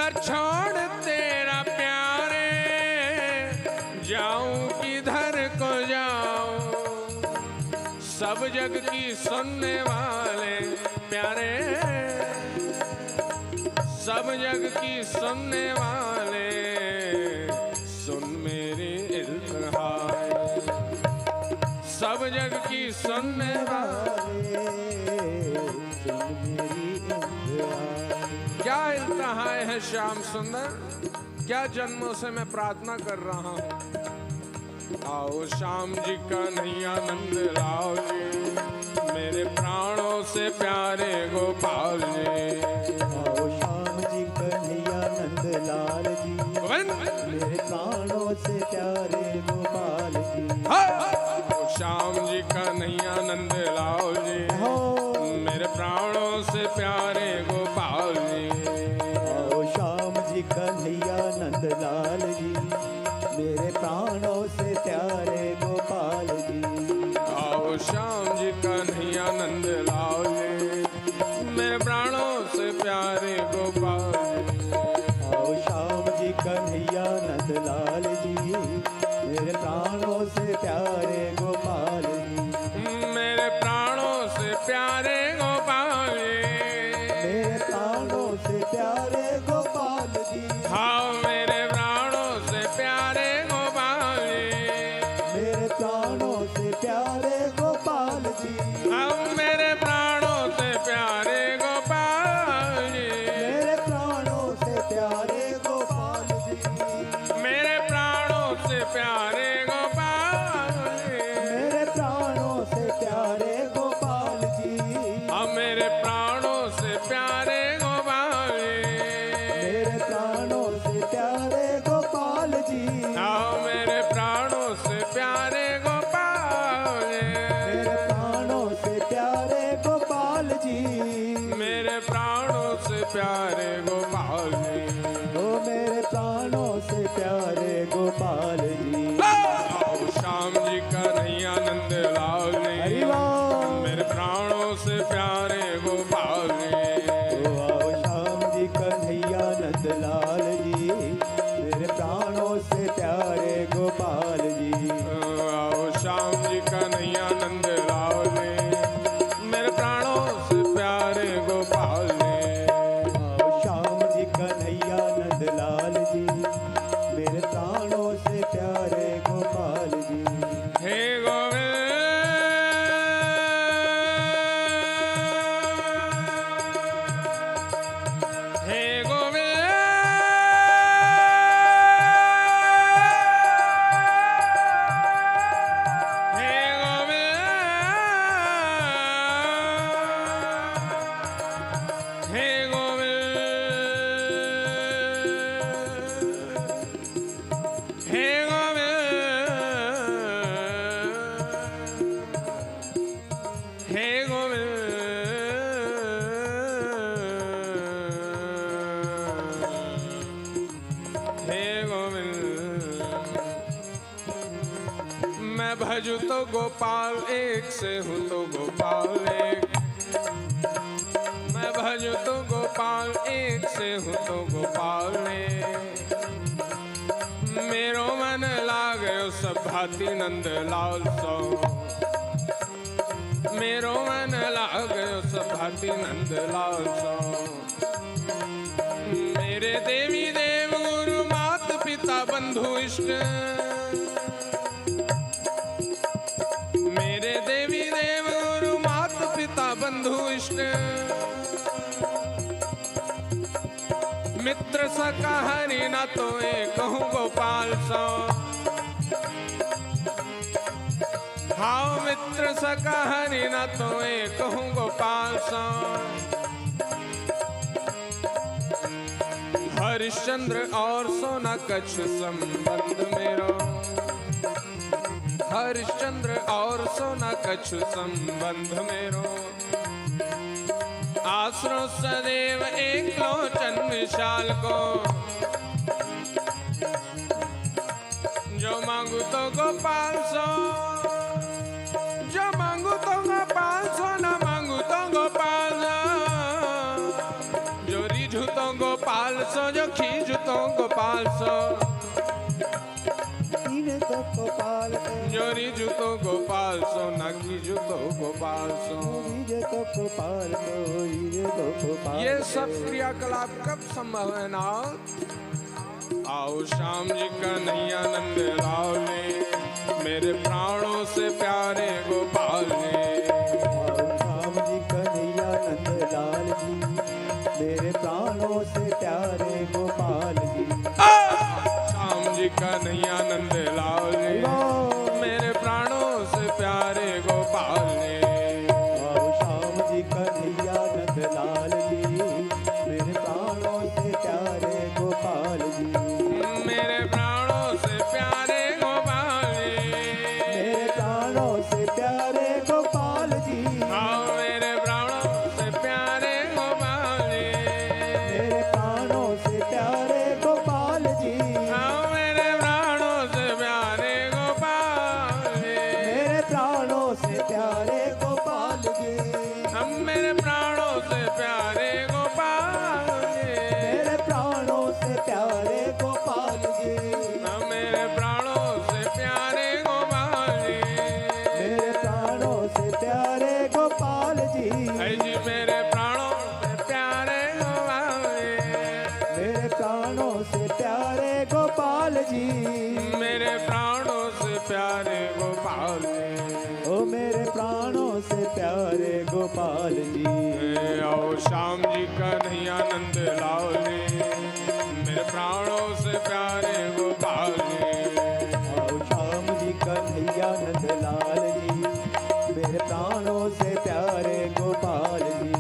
नगर छोड़ तेरा प्यारे, जाऊं किधर को जाऊं, सब जग की सुनने वाले प्यारे, सब जग की सुनने वाले, सुन मेरी इल्तिहाय, सब जग की सुनने वाले, सुन मेरी इल्तिहाय। क्या इल्तिहाय है श्याम सुंदर, क्या जन्मों से मैं प्रार्थना कर रहा हूँ। आओ श्याम जी कन्हैया नंद लाल जी, मेरे प्राणों से प्यारे गोपाल जी। आओ श्याम जी कन्हैया नंद लाल जी, मेरे प्राणों से प्यारे गोपाल जी। आओ श्याम जी कन्हैया नंद लाल जी, मेरे प्राणों से प्यारे गोपाल जी। आओ श्याम जी कन्हैया नंद लाल जी, मेरे प्राणों से प्यारे गोपाल जी। आओ श्याम जी कन्हैया नंद लाल जी, मेरे प्राणों से प्यारे गोपाल जी। आओ श्याम जी कन्हैया नंद लाल जी, मेरे प्राणों से प्यारे गोपाल जी। मेरे प्राणों से प्यारे गोपाल जी, मेरे प्राणों से प्यारे गोपाल जी। हाँ मेरे प्राणों से प्यारे गोपाल जी, मेरे प्राणों से प्यारे गोपाल जी। हाँ मेरे प्राणों से प्यारे गोपाल जी, मेरे प्राणों से प्यारे गोपाल जी। मेरे प्राणों से प्यारे गोपाल जी, मेरे प्राणों से प्यारे गोपाल जी। हाँ मेरे प्राणों से प्यारे गोपाल जी, मेरे प्राणों से प्यारे गोपाल जी। हाँ मेरे प्राणों से प्यारे गोपाल जी, मेरे प्राणों से प्यारे गोपाल जी। मेरे प्राणों से प्यारे गोपाल जी। ओ मेरे प्राणों से प्यारे गोपाल जी। आओ श्याम जी कन्हैया नंद लाल हरि जी, बोल। मेरे प्राणों से प्यारे गोपाल जी। ओ आओ श्याम जी कन्हैया नंद लाल जी, मेरे प्राणों से प्यारे गोपाल जी। आओ श्याम जी कन्हैया नंद लाल जी, मेरे प्राणों से प्यारे गोपाल जी। आओ श्याम जी कन्हैया नंद लाल जी, मेरे प्राणों से प्यारे गोपाल जी। हे गोविंद, हे गोविंद, हे गोविंद, हे गोविंद, हे गोविंद, हे गोविंद, हे गोविंद। मैं भजू तो गोपाल एक से हूँ तो गोपाल एक, मैं भजू तो गोपाल एक से हूँ तो गोपाल एक। मेरो मन लागयो सब भांति नंद लाल सो, मेरो मन लागयो सब भांति नंद लाल सो। मेरे देवी देव गुरु मात पिता बंधु इष्ट, मेरे देवी देव गुरु मात पिता बंधु इष्ट। मित्र सका हरि न तो एक हूँ गोपाल सो, हाँ मित्र सका हरि न तो एक हूँ गोपाल सो। हरिश्चंद्र और सोना कछु संबंध मेरो, हरिश्चंद्र और सोना कछु संबंध मेरो। आश्रो सदैव एक लोचन विशाल को, जो मांगू तो गोपाल सो, जो मांगू तो गोपाल सो, न मांगू तो गोपाल सो। जो रिझू तो गोपाल सो जो खींचू तो गोपाल सो इन तो गोपाल को जो रिजू तो गोपाल सो ना खींचू तो गोपाल सो। ये तो गोपाल को ये तो गोपाल ये सब क्रियाकलाप कब संभव है ना? आओ श्याम जी कन्हैया नंद लाल ने मेरे प्राणों से प्यारे गोपाल ने। राम जी कन्हैया नंद लाल जी मेरे प्राणों से प्यारे गोपाल जी। श्याम जी कन्हैया नंद लाल ने मेरे प्राणों से प्यारे गोपाल ने। आओ श्याम जी कन्हैया नंद लाल जी मेरे प्राणों से प्यारे गोपाल जी। मेरे प्राणों से प्यारे गोपाल जी। मेरे प्राणों से प्यारे गोपाल जी। हाँ मेरे प्राणों से प्यारे गोपाल जी। मेरे प्राणों से प्यारे गोपाल जी। हाँ मेरे प्राणों से प्यारे गोपाल जी। मेरे प्राणों से प्यारे गोपाल जी। हम मेरे प्राणों से प्यारे गोपाल जी। मेरे प्राणों से प्यारे गोपाल जी। हम मेरे प्राणों से प्यारे गोपाल जी। मेरे प्राणों से प्यारे गोपाल जी। है जी मेरे प्राणों से प्यारे गोपाल जी। मेरे प्राणों से प्यारे गोपाल जी। मेरे प्राणों से प्यारे गोपाल जी। ओ मेरे प्राणों से प्यारे गोपाल जी। आओ श्याम जी कन्हैया नंद लाल ने मेरे प्राणों से प्यारे गोपाल जी। आओ श्याम जी कन्हैया नंद लाल जी मेरे प्राणों से प्यारे गोपाल जी।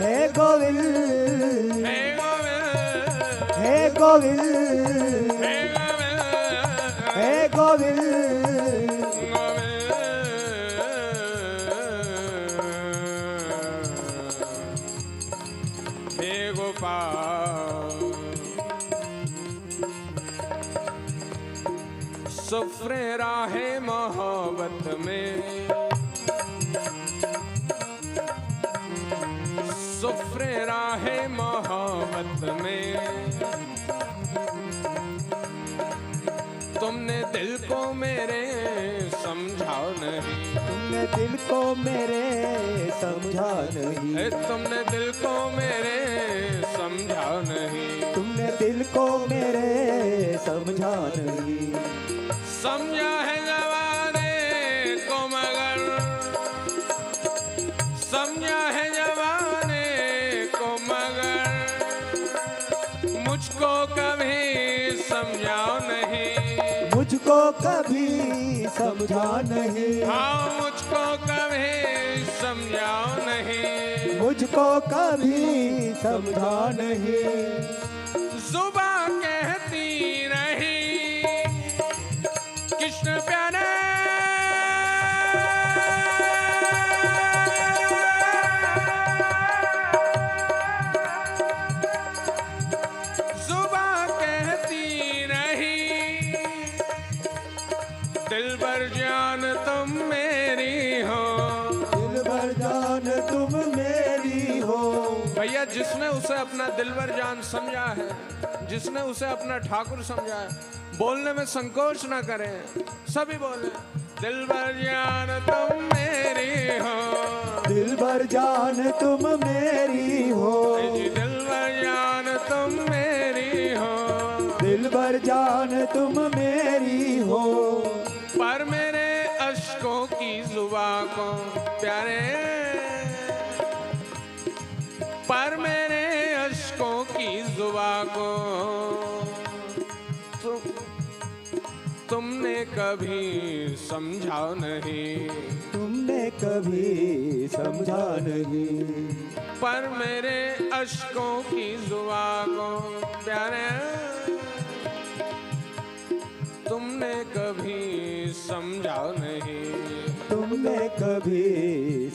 हे गोविंद गोविंद हे गोविंद हे गोपाल सफरे राहे मोहब्बत में सफरे राहे मोहब्बत में तुमने दिल को मेरे समझा नहीं तुमने दिल को मेरे समझा नहीं तुमने दिल को मेरे समझा नहीं तुमने दिल को मेरे समझा नहीं समझा है जवाने को मगर समझा है जवाने को मगर मुझको कभी समझाओ नहीं मुझको कभी समझा नहीं हाँ मुझको कभी समझाओ नहीं मुझको कभी समझा नहीं जुबा कहती रही कृष्ण प्यारे जुबा कहती रही दिल भर जान तुम मेरी हो दिल भर जान तुम मेरी हो भैया जिसने उसे अपना दिलवर जान समझा है जिसने उसे अपना ठाकुर समझा है बोलने में संकोच ना करें सभी बोले दिलवर जान तुम मेरी हो दिल भर जान तुम मेरी हो दिलवर जान तुम मेरी हो दिल भर जान तुम मेरी हो पर मेरे अश्कों की जुबा को प्यारे पर मेरे अश्कों की जुबा को तुमने कभी समझा नहीं, तुमने कभी समझा नहीं। पर मेरे अश्कों की जुबा को प्यारे तुमने कभी समझा नहीं, तुमने कभी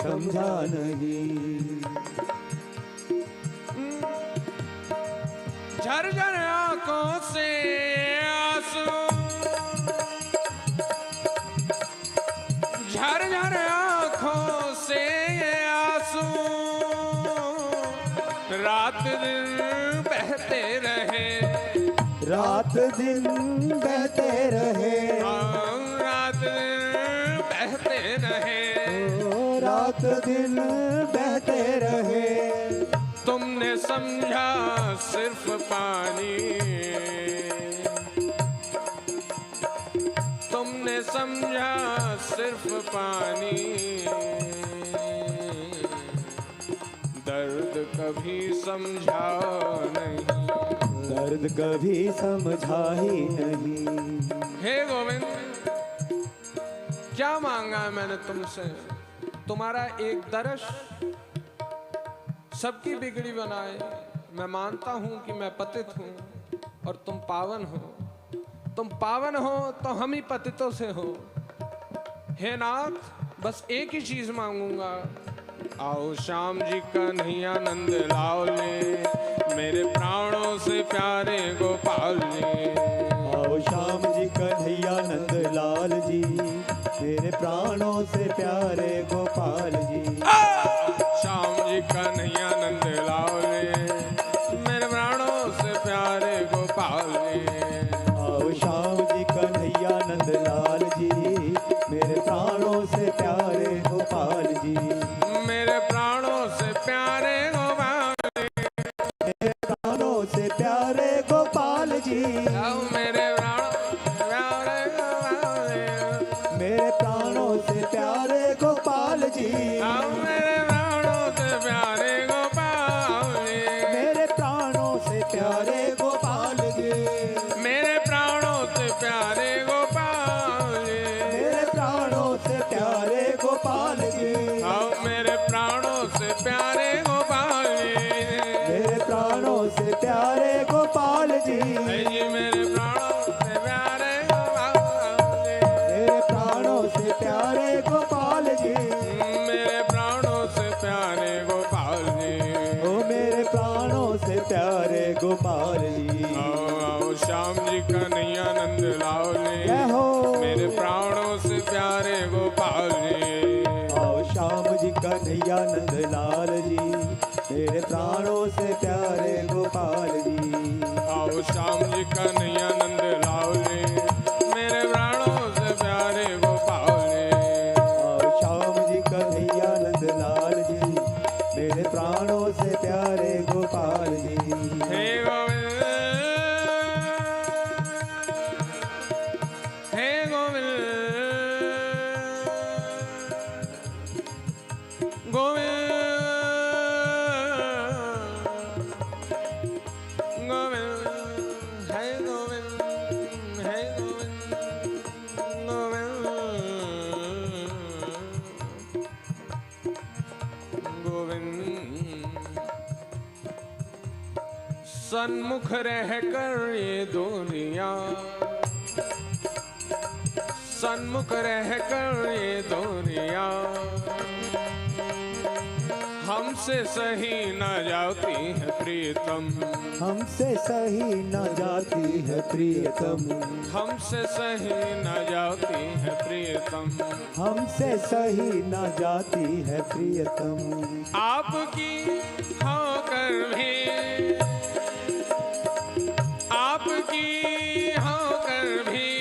समझा नहीं। झरझर आंखों से आंसू, झरझर आंखों से आंसू रात दिन बहते रहे, रात दिन बहते रहे, रात दिन बहते रहे, रात दिन बहते रहे। तुमने समझा सिर्फ पानी, तुमने समझा सिर्फ पानी, दर्द कभी समझा नहीं, दर्द कभी समझा ही नहीं। हे गोविंद, क्या मांगा है मैंने तुमसे? तुम्हारा एक दर्श सबकी बिगड़ी बनाए। मैं मानता हूं कि मैं पतित हूं और तुम पावन हो। तुम पावन हो तो हम ही पतितों से हो। हे नाथ, बस एक ही चीज मांगूंगा, आओ श्याम जी कन्हैया नंद लाओ ले, मेरे प्राणों से प्यारे गोपाल जी। आओ श्याम जी कन्हैया नंद लाल जी, मेरे प्राणों से प्यारे गोपाल जी। श्याम जी कन्हैया नंद लाओ ले, मेरे प्राणों से प्यारे गोपाल जी। आओ श्याम जी कन्हैया नंद लाल जी, मेरे प्राणों से प्यारे गोपाल जी। मेरे प्राणों से प्यारे गोपाल जी, मेरे प्राणों से प्यारे गोपाल जी। आओ मेरे प्राणों प्यारे गोपाल जी, मेरे प्राणों से प्यारे गोपाल जी। आओ मेरे प्राणों से प्यारे गोपाल जी, मेरे प्राणों से प्यारे गोपाल जी। मेरे प्राणों से प्यारे गोपाल जी, मेरे प्राणों से प्यारे गोपाल जी। आओ मेरे प्राणों से प्यारे गोपाल जी, मेरे प्राणों से प्यारे गोपाल जी। जी मेरे प्राणों से प्यारे गोपाल जी, मेरे प्राणों से प्यारे गोपाल जी। मेरे प्राणों से प्यारे गोपाल जी। ओ मेरे प्राणों से प्यारे गोपाल जी। आओ आओ श्याम जी कन्हैया नंद लाओ ले, जय हो। मेरे प्राणों से प्यारे गोपाल जी। आओ श्याम जी कन्हैया नंद लाल जी, मेरे प्राणों से प्यारे गोपाल जी। आओ श्याम जी कन्हैया नंद लाओ ले, मेरे प्राणों से प्यारे गोपाल जी। आओ श्याम जी कन्हैया नंद लाल जी, मेरे प्राणों से प्यारे गोपाल जी। हे गोविंद, हे गोविंद, गोविंद, गोविंद, हे गोविंद, हे गोविंद, गोविंद, गोविंद। सन्मुख रहकर ये दुनिया, सन्मुख रहकर ये दुनिया हमसे सही न जाती है प्रीतम, हमसे सही न जाती है प्रियतम। हमसे सही न जाती है प्रीतम। हमसे सही न जाती है प्रियतम। आपकी होकर भी, आपकी होकर भी,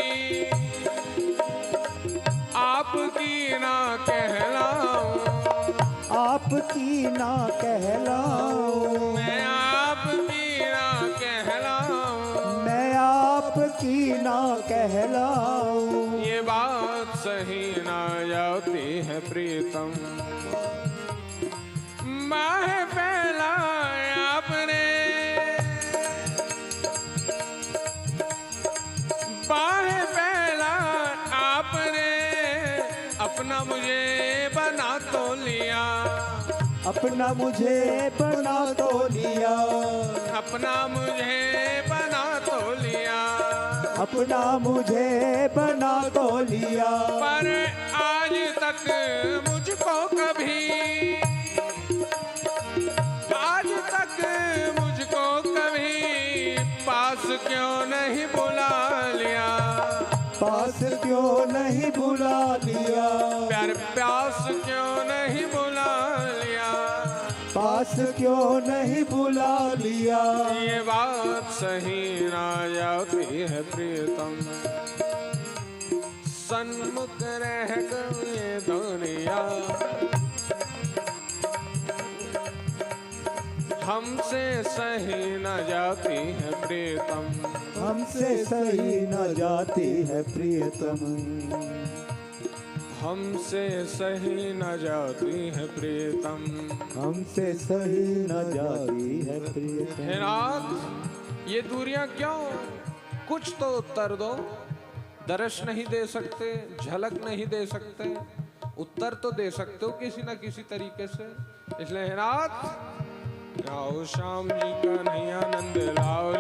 आपकी ना कहलाऊं, आपकी ना कहलाऊं, मैं आपकी ना कहलाऊं, मैं आपकी ना कहलाऊं। ये बात सही ना जाती है प्रीतम। बाह फैलाए आपने, मुझे बना तो लिया, अपना मुझे बना तो लिया, अपना मुझे बना तो लिया, अपना मुझे बना तो लिया। पर आज तक मुझको कभी, आज तक मुझको कभी पास क्यों नहीं बुला लिया, पास क्यों नहीं बुला लिया, प्यार प्यास क्यों नहीं बुला लिया, पास क्यों नहीं बुला लिया। ये बात सही ना जाती है प्रियतम, सन्मुख रह गई ये दुनिया, हमसे सही न जाती है प्रियतम, हमसे सही न जाती है प्रियतम, हमसे सही न जाती है प्रियतम। हमसे सही न जाती है प्रियतम। हे नाथ, ये दूरियां क्यों? कुछ तो उत्तर दो। दर्श नहीं दे सकते, झलक नहीं दे सकते, उत्तर तो दे सकते हो किसी न किसी तरीके से। इसलिए हे नाथ, लाओ श्याम जी का नैया नंद, लाओ